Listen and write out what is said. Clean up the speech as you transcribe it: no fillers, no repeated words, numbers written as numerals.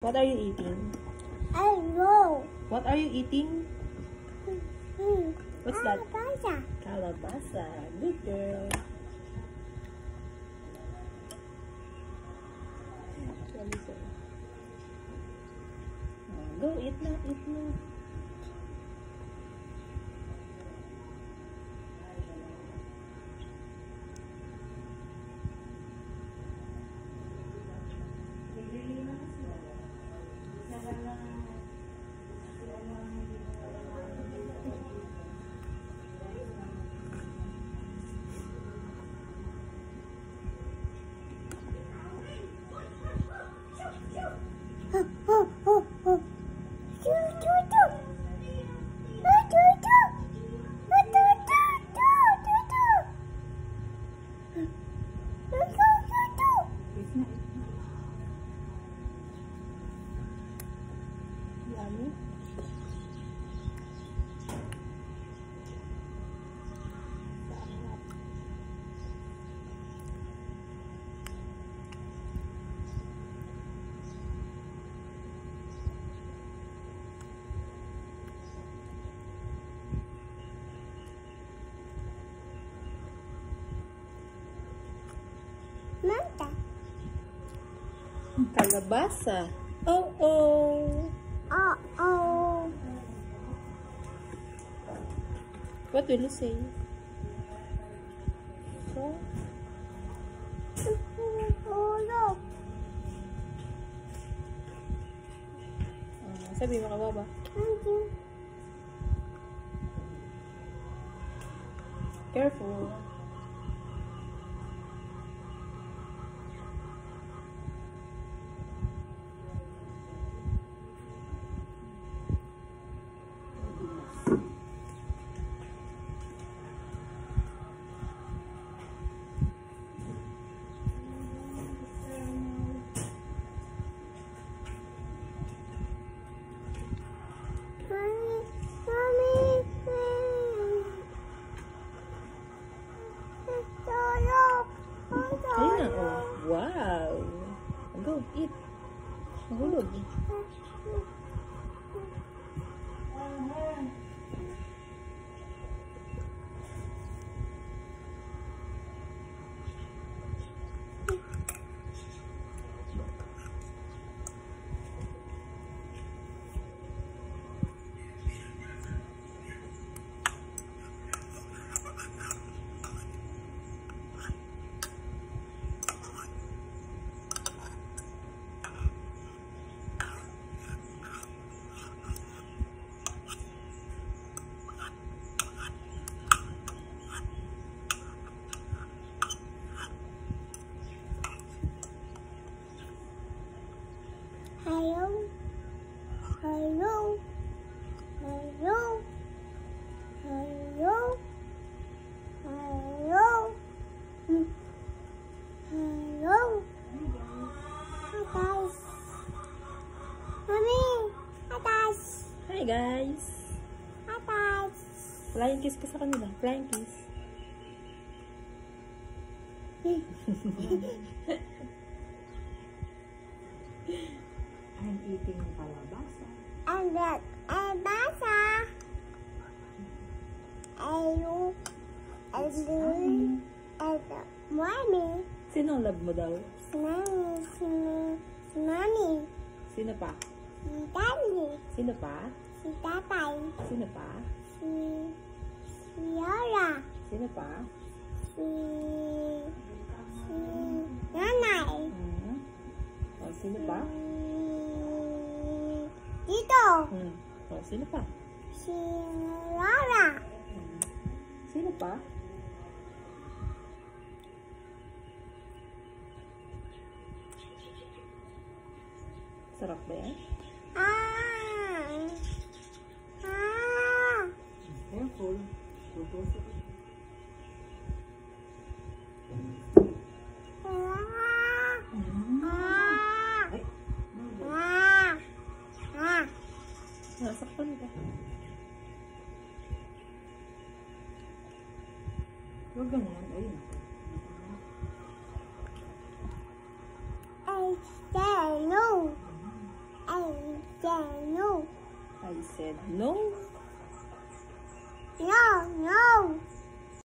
What are you eating? I know. What are you eating? What's that? Calabasa. Calabasa. Good girl. Go, eat na, eat na. Yummy. Manta. Calabasa. Oh, oh. Oh. What will you say? So, Oh, sabi mo kababa. Careful. Ayun na, oh. Wow. Go, eat. Mahulog. Hello. Hi guys. Mommy. Hi guys. Hi guys. Hi guys. Flying kiss ka sa kanila. Flying kiss. I'm eating calabasa. And that calabasa. Mommy. Sino ang love mo daw? Si Mommy. Sino pa? Si Daddy. Sino pa? Si Tatay. Sino pa? Si Yola. Sino pa? Si Nanay. Oh, sino pa? Tito. Oh, sino pa? Si Lola. Sino pa? Sarap ba yan? Careful. Tutusok. Nasakpan ka. Huwag ganyan. Ayun. I say no. said no. I said no. No, no.